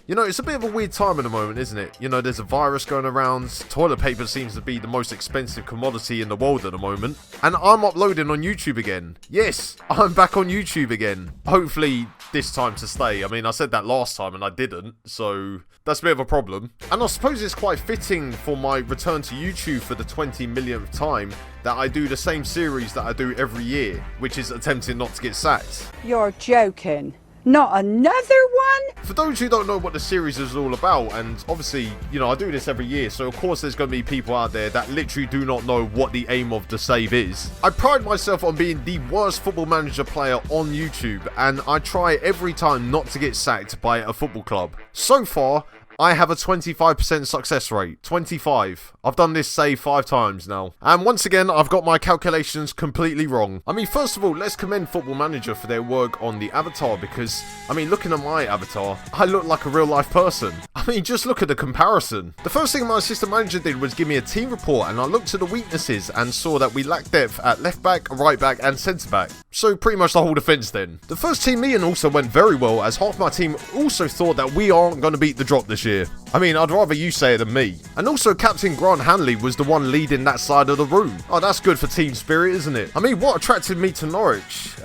You know, it's a bit of a weird time at the moment, isn't it? You know, there's a virus going around, toilet paper seems to be the most expensive commodity in the world at the moment, and I'm uploading on YouTube again. Yes, I'm back on YouTube again. Hopefully this time to stay. I mean, I said that last time and I didn't, so that's a bit of a problem. And I suppose it's quite fitting for my return to YouTube for the 20 millionth time that I do the same series that I do every year, which is attempting not to get sacked. You're joking. Not another one? For those who don't know what the series is all about, and obviously, you know, I do this every year, so of course there's going to be people out there that literally do not know what the aim of the save is. I pride myself on being the worst Football Manager player on YouTube, and I try every time not to get sacked by a football club. So far, I have a 25% success rate. 25. I've done this save 5 times now. And once again, I've got my calculations completely wrong. I mean, first of all, let's commend Football Manager for their work on the avatar because, I mean, looking at my avatar, I look like a real life person. I mean, just look at the comparison. The first thing my assistant manager did was give me a team report and I looked at the weaknesses and saw that we lack depth at left back, right back and centre back. So pretty much the whole defence then. The first team meeting also went very well as half my team also thought that we aren't going to beat the drop this year. I mean, I'd rather you say it than me. And also, Captain Grant Hanley was the one leading that side of the room. Oh, that's good for team spirit, isn't it? I mean, what attracted me to Norwich?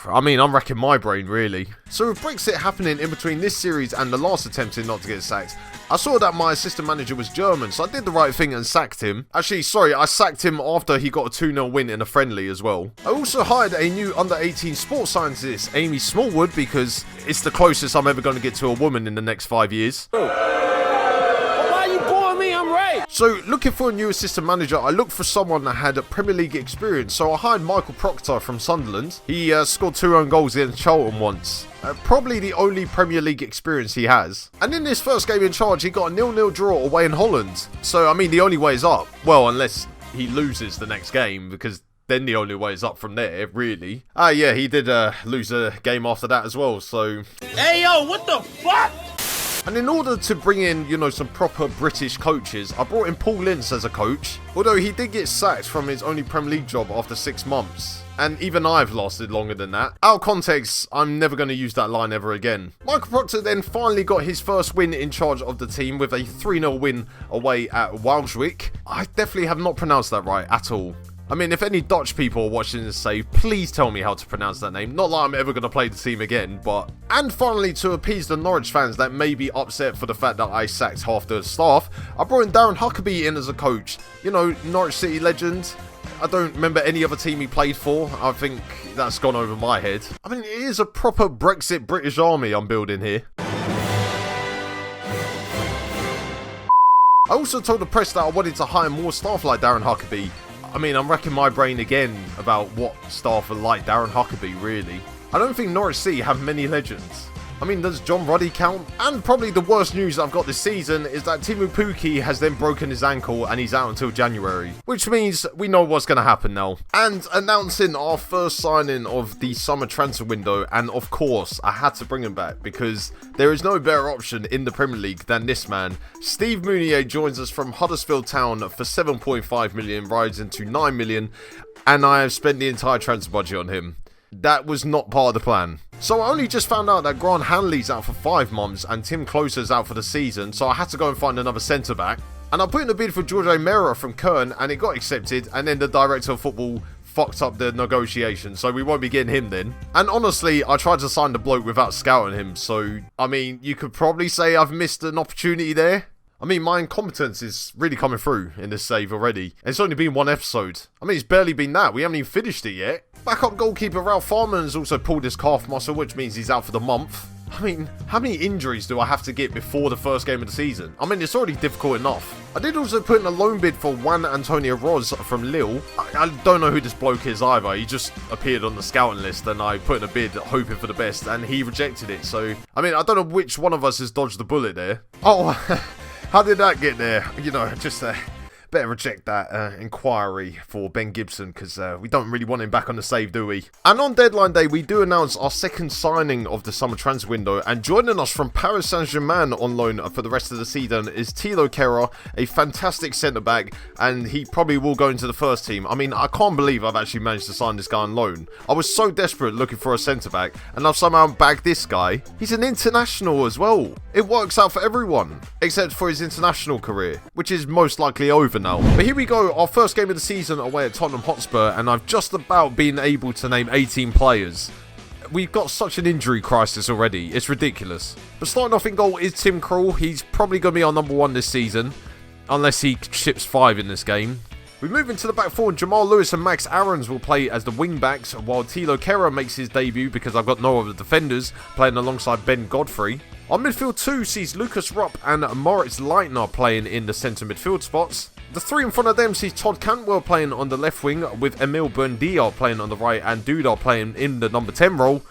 I mean, I'm racking my brain, really. So with Brexit happening in between this series and the last attempting not to get sacked, I saw that my assistant manager was German, so I did the right thing and sacked him. Actually, sorry, I sacked him after he got a 2-0 win in a friendly as well. I also hired a new under-18 sports scientist, Amy Smallwood, because it's the closest I'm ever going to get to a woman in the next 5 years. So, looking for a new assistant manager, I looked for someone that had a Premier League experience, so I hired Michael Proctor from Sunderland. He scored 2 own goals against Charlton once. Probably the only Premier League experience he has. And in his first game in charge, he got a 0-0 draw away in Holland. So, I mean, the only way is up. Well, unless he loses the next game, because then the only way is up from there, really. Yeah, he did lose a game after that as well, so... Hey, yo, what the fuck? And in order to bring in, you know, some proper British coaches, I brought in Paul Ince as a coach. Although he did get sacked from his only Premier League job after 6 months. And even I've lasted longer than that. Out of context, I'm never going to use that line ever again. Michael Proctor then finally got his first win in charge of the team with a 3-0 win away at Waalwijk. I definitely have not pronounced that right at all. I mean, if any Dutch people are watching this save, please tell me how to pronounce that name. Not like I'm ever going to play the team again, but... And finally, to appease the Norwich fans that may be upset for the fact that I sacked half the staff, I brought in Darren Huckabee in as a coach. You know, Norwich City legend. I don't remember any other team he played for. I think that's gone over my head. I mean, it is a proper Brexit British army I'm building here. I also told the press that I wanted to hire more staff like Darren Huckabee. I mean, I'm racking my brain again about what staff are like Darren Huckabee, really. I don't think Norwich City have many legends. I mean, does John Ruddy count? And probably the worst news I've got this season is that Timu Pukki has then broken his ankle and he's out until January. Which means we know what's going to happen now. And announcing our first signing of the summer transfer window, and of course, I had to bring him back because there is no better option in the Premier League than this man. Steve Mounier joins us from Huddersfield Town for 7.5 million, rides into 9 million, and I have spent the entire transfer budget on him. That was not part of the plan. So I only just found out that Grant Hanley's out for 5 months and Tim Closer's out for the season, so I had to go and find another centre-back. And I put in a bid for Jorge Mera from Köln and it got accepted, and then the director of football fucked up the negotiation, so we won't be getting him then. And honestly, I tried to sign the bloke without scouting him, so I mean, you could probably say I've missed an opportunity there. I mean, my incompetence is really coming through in this save already. It's only been 1 episode. I mean, it's barely been that. We haven't even finished it yet. Backup goalkeeper Ralph Farman has also pulled his calf muscle, which means he's out for the month. I mean, how many injuries do I have to get before the first game of the season? I mean, it's already difficult enough. I did also put in a loan bid for Juan Antonio Roz from Lille. I don't know who this bloke is either. He just appeared on the scouting list and I put in a bid hoping for the best and he rejected it. So, I mean, I don't know which one of us has dodged the bullet there. Oh, how did that get there? You know, just better reject that inquiry for Ben Gibson, because we don't really want him back on the save, do we? And on deadline day, we do announce our second signing of the summer transfer window, and joining us from Paris Saint-Germain on loan for the rest of the season is Thilo Kehrer, a fantastic centre-back, and he probably will go into the first team. I mean, I can't believe I've actually managed to sign this guy on loan. I was so desperate looking for a centre-back, and I've somehow bagged this guy. He's an international as well. It works out for everyone, except for his international career, which is most likely over now. But here we go, our first game of the season away at Tottenham Hotspur, and I've just about been able to name 18 players. We've got such an injury crisis already, it's ridiculous. But starting off in goal is Tim Krul. He's probably going to be our number one this season, unless he ships 5 in this game. We move into the back four, and Jamal Lewis and Max Aarons will play as the wing-backs, while Thilo Kehrer makes his debut because I've got no other defenders, playing alongside Ben Godfrey. Our midfield 2 sees Lucas Rupp and Moritz Leitner playing in the centre midfield spots. The 3 in front of them sees Todd Cantwell playing on the left wing, with Emil Buendia playing on the right and Duda playing in the number 10 role.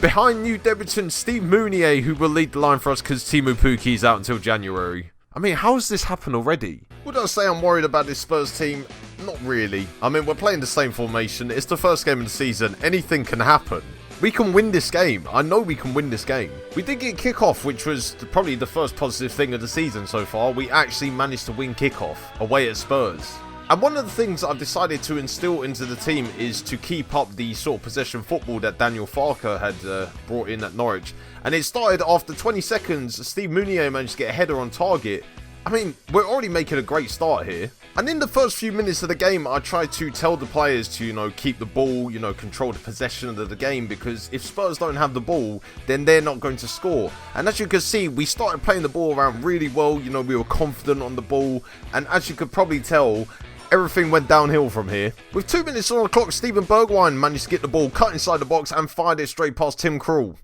Behind new debutant Steve Mounier, who will lead the line for us because Teemu Pukki is out until January. I mean, how has this happened already? Would I say I'm worried about this Spurs team? Not really. I mean, we're playing the same formation. It's the first game of the season. Anything can happen. We can win this game. I know we can win this game. We did get kickoff, which was probably the first positive thing of the season so far. We actually managed to win kickoff away at Spurs. And one of the things I've decided to instill into the team is to keep up the sort of possession football that Daniel Farke had brought in at Norwich. And it started after 20 seconds, Steve Mounier managed to get a header on target. I mean, we're already making a great start here. And in the first few minutes of the game, I tried to tell the players to, keep the ball, control the possession of the game, because if Spurs don't have the ball, then they're not going to score. And as you can see, we started playing the ball around really well. We were confident on the ball. And as you could probably tell, everything went downhill from here. With 2 minutes on the clock, Steven Bergwijn managed to get the ball cut inside the box and fired it straight past Tim Krul.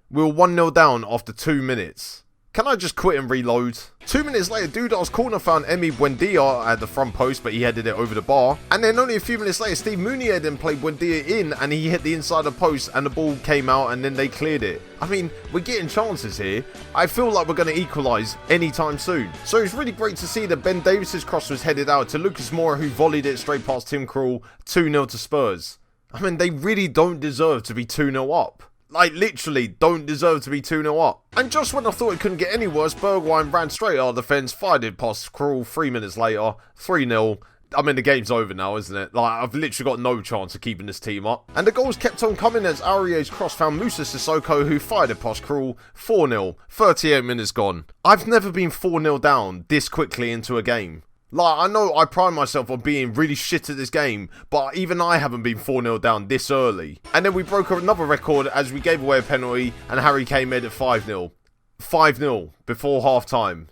We were 1-0 down after 2 minutes. Can I just quit and reload? 2 minutes later, Duda's corner found Emi Buendia at the front post, but he headed it over the bar. And then only a few minutes later, Steve Mounier then played Buendia in, and he hit the inside of the post, and the ball came out, and then they cleared it. I mean, we're getting chances here. I feel like we're going to equalise anytime soon. So it's really great to see that Ben Davis's cross was headed out to Lucas Moura, who volleyed it straight past Tim Krul. 2-0 to Spurs. I mean, they really don't deserve to be 2-0 up. Like, literally, don't deserve to be 2-0 up. And just when I thought it couldn't get any worse, Bergwijn ran straight out of the fence, fired it past Krul. 3 minutes later, 3-0. I mean, the game's over now, isn't it? Like, I've literally got no chance of keeping this team up. And the goals kept on coming as Aurier's cross found Moussa Sissoko, who fired it past Krul. 4-0. 38 minutes gone. I've never been 4-0 down this quickly into a game. Like, I know I pride myself on being really shit at this game, but even I haven't been 4-0 down this early. And then we broke another record as we gave away a penalty and Harry Kane made it 5-0. 5-0 before half-time.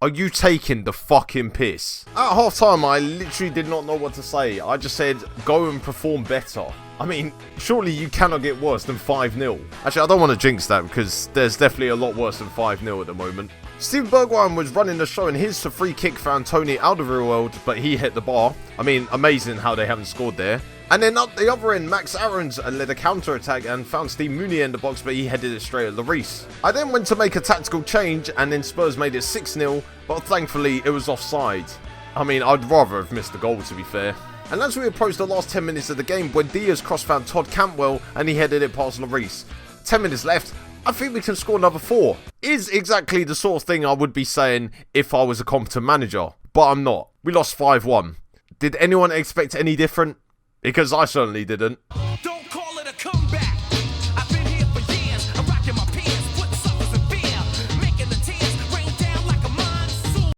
Are you taking the fucking piss? At half-time, I literally did not know what to say. I just said, go and perform better. I mean, surely you cannot get worse than 5-0. Actually, I don't want to jinx that because there's definitely a lot worse than 5-0 at the moment. Steven Bergwijn was running the show and his free kick found Tony Alderweireld, but he hit the bar. I mean, amazing how they haven't scored there. And then up the other end, Max Aarons led a counter-attack and found Steve Mounier in the box, but he headed it straight at Lloris. I then went to make a tactical change, and then Spurs made it 6-0, but thankfully it was offside. I mean, I'd rather have missed the goal, to be fair. And as we approached the last 10 minutes of the game, Buendia's cross found Todd Cantwell, and he headed it past Lloris. 10 minutes left. I think we can score another 4. Is exactly the sort of thing I would be saying if I was a competent manager, but I'm not. We lost 5-1. Did anyone expect any different? Because I certainly didn't.